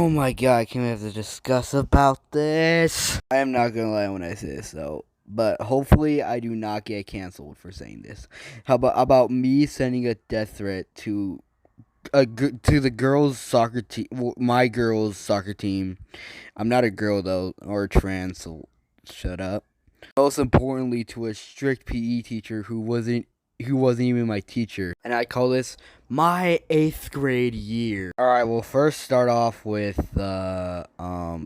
Oh my god, I can't have to discuss about this. I am not gonna lie when I say this though, but hopefully I do not get canceled for saying this. How about me sending a death threat to to the girls' soccer team, my girls' soccer team. I'm not a girl though, or trans, so shut up. Most importantly, to a strict PE teacher who wasn't even my teacher, and I call this my 8th grade year. All right, we'll first start off with the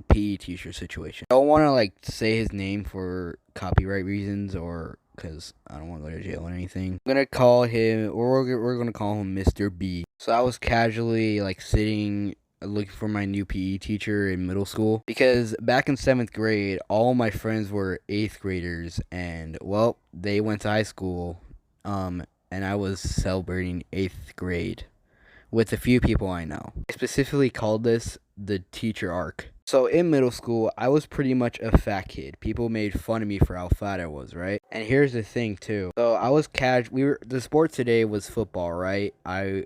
PE teacher situation. I don't want to like say his name for copyright reasons or because I don't want to go to jail or anything. I'm gonna call him, or we're gonna call him Mr. B. So I was casually like sitting looking for my new PE teacher in middle school because back in 7th grade, all my friends were 8th graders, and well, they went to high school, and I was celebrating 8th grade with a few people I know. I specifically called this the teacher arc. So in middle school, I was pretty much a fat kid. People made fun of me for how fat I was, right? And here's the thing too. So I was the sport today was football, right? I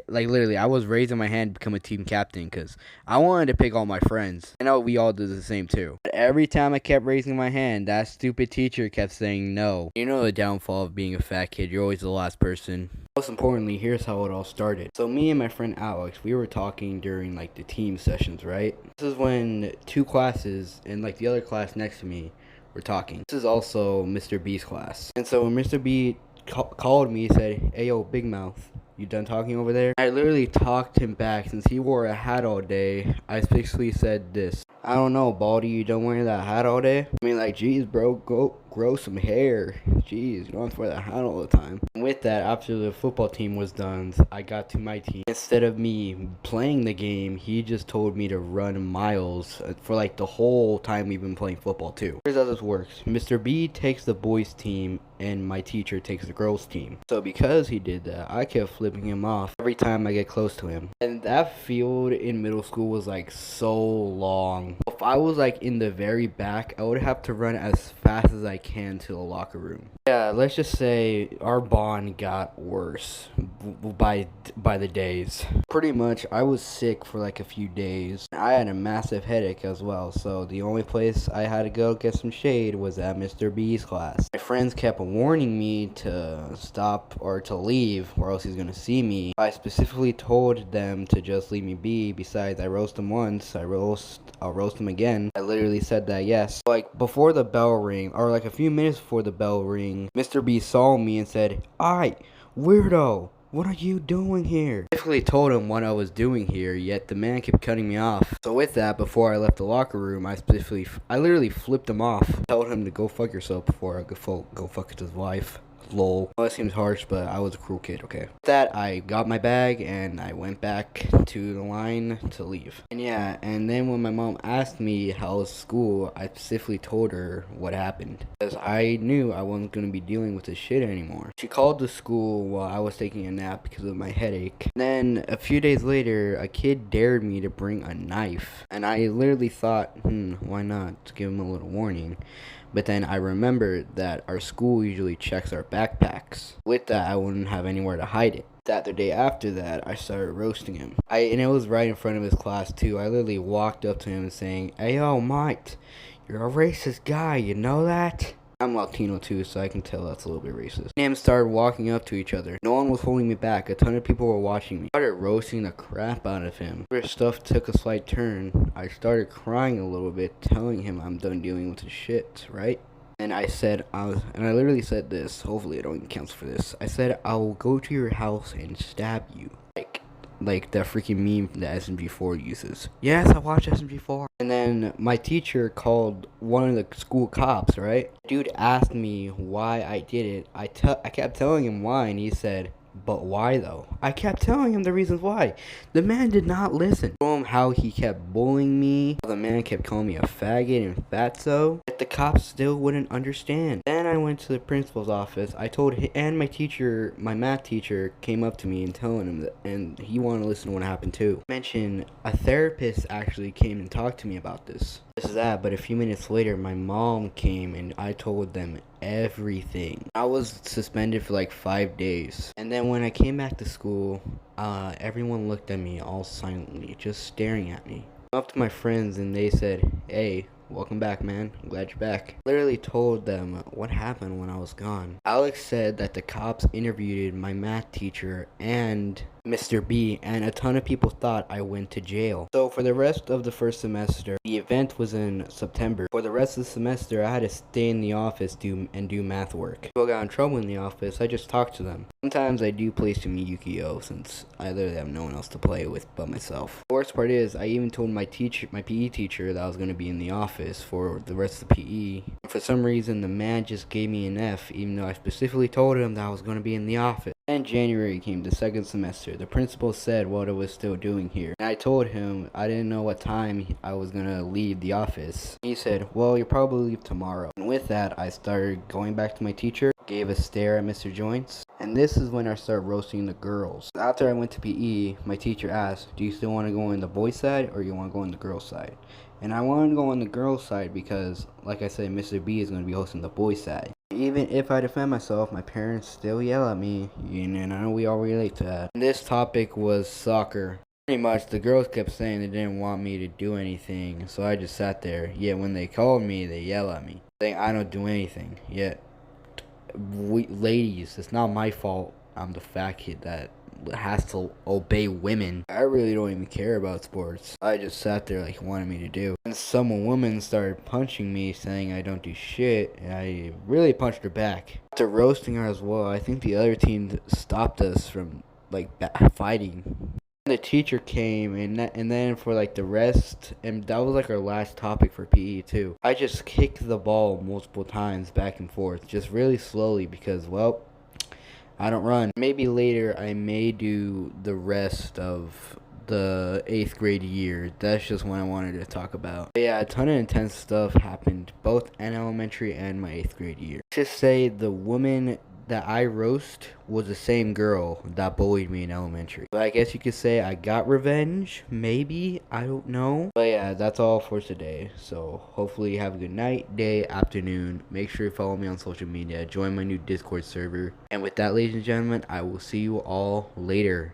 like literally I was raising my hand to become a team captain because I wanted to pick all my friends. I know we all did the same too. But every time I kept raising my hand, that stupid teacher kept saying no. You know the downfall of being a fat kid. You're always the last person. Most importantly, here's how it all started. So me and my friend Alex, we were talking during like the team sessions, right? This is when two classes and like the other class next to me were talking. This is also Mr. B's class. And so when Mr. B called me, he said, "Hey yo, Big Mouth, you done talking over there?" I literally talked him back since he wore a hat all day. I basically said this: "I don't know, Baldy, you don't wear that hat all day?" I mean, like, geez, bro, go grow some hair. Jeez, you don't have to wear that hat all the time. And with that, after the football team was done, I got to my team. Instead of me playing the game, he just told me to run miles for like the whole time we've been playing football too. Here's how this works. Mr. B takes the boys team and my teacher takes the girls team. So because he did that, I kept flipping him off every time I get close to him. And that field in middle school was like so long. If I was like in the very back, I would have to run as fast as I can to the locker room. Yeah, let's just say our bond got worse by the days. Pretty much, I was sick for like a few days. I had a massive headache as well, so the only place I had to go get some shade was at Mr. B's class. My friends kept warning me to stop or to leave, or else he's gonna see me. I specifically told them to just leave me be. Besides, I roast him once, I'll roast him again. I literally said that, yes. Like, before the bell ring, or like a few minutes before the bell ring, Mr. B saw me and said, "Alright, weirdo, what are you doing here?" I basically told him what I was doing here, yet the man kept cutting me off. So with that, before I left the locker room, I literally flipped him off. Told him to go fuck yourself before I go fuck his wife. Lol. Well, that seems harsh, but I was a cruel kid, okay? With that, I got my bag and I went back to the line to leave. And yeah, and then when my mom asked me how was school, I specifically told her what happened. Because I knew I wasn't going to be dealing with this shit anymore. She called the school while I was taking a nap because of my headache. And then a few days later, a kid dared me to bring a knife. And I literally thought, why not? To give him a little warning. But then I remembered that our school usually checks our backpacks. With that, I wouldn't have anywhere to hide it. That the day after that, I started roasting him. And it was right in front of his class too. I literally walked up to him saying, "Hey yo, Mike, you're a racist guy, you know that?" I'm Latino too, so I can tell that's a little bit racist. Me and him started walking up to each other. No one was holding me back. A ton of people were watching me. I started roasting the crap out of him. After stuff took a slight turn, I started crying a little bit, telling him I'm done dealing with his shit, right? And I literally said this. Hopefully I don't get canceled for this. I said, "I will go to your house and stab you." Like that freaking meme that SMG4 uses. Yes, I watch SMG4. And then my teacher called one of the school cops, right? Dude asked me why I did it. I kept telling him why, and he said, "But why though?" I kept telling him the reasons why. The man did not listen. I told him how he kept bullying me. The man kept calling me a faggot and fatso. But the cops still wouldn't understand. Then I went to the principal's office. I told him, and my teacher, my math teacher, came up to me and telling him that, and he wanted to listen to what happened too. Mention a therapist actually came and talked to me about this. This is that, but a few minutes later, my mom came and I told them everything. I was suspended for like 5 days. And then when I came back to school, everyone looked at me all silently, just staring at me. Up to my friends and they said, "Hey, welcome back, man. I'm glad you're back." Literally told them what happened when I was gone. Alex said that the cops interviewed my math teacher and Mr. B, and a ton of people thought I went to jail. So for the rest of the first semester, the event was in September. For the rest of the semester, I had to stay in the office do math work. People got in trouble in the office, I just talked to them. Sometimes I do play some Yu-Gi-Oh! Since I literally have no one else to play with but myself. The worst part is, I even told my PE teacher that I was going to be in the office for the rest of the PE. For some reason, the man just gave me an F, even though I specifically told him that I was going to be in the office. And January came, the second semester. The principal said what I was still doing here. And I told him I didn't know what time I was going to leave the office. He said, "Well, you'll probably leave tomorrow." And with that, I started going back to my teacher, gave a stare at Mr. Joints. And this is when I started roasting the girls. After I went to PE, my teacher asked, "Do you still want to go on the boys' side or you want to go on the girls' side?" And I wanted to go on the girls' side because, like I said, Mr. B is going to be hosting the boys' side. Even if I defend myself, my parents still yell at me, and I know we all relate to that. This topic was soccer. Pretty much, the girls kept saying they didn't want me to do anything, so I just sat there. Yet when they called me, they yell at me, saying I don't do anything. Yet, ladies, it's not my fault. I'm the fat kid that has to obey women. I really don't even care about sports. I just sat there like he wanted me to do. And some woman started punching me, saying I don't do shit, and I really punched her back. After roasting her as well, I think the other team stopped us from like fighting. The teacher came, and then for like the rest, and that was like our last topic for PE too. I just kicked the ball multiple times back and forth, just really slowly because, well, I don't run. Maybe later I may do the rest of the 8th grade year. That's just what I wanted to talk about. But yeah, a ton of intense stuff happened both in elementary and my 8th grade year. Just say the woman that I roast was the same girl that bullied me in elementary. But I guess you could say I got revenge, maybe, I don't know. But yeah, that's all for today. So hopefully you have a good night, day, afternoon. Make sure you follow me on social media, join my new Discord server. And with that, ladies and gentlemen, I will see you all later.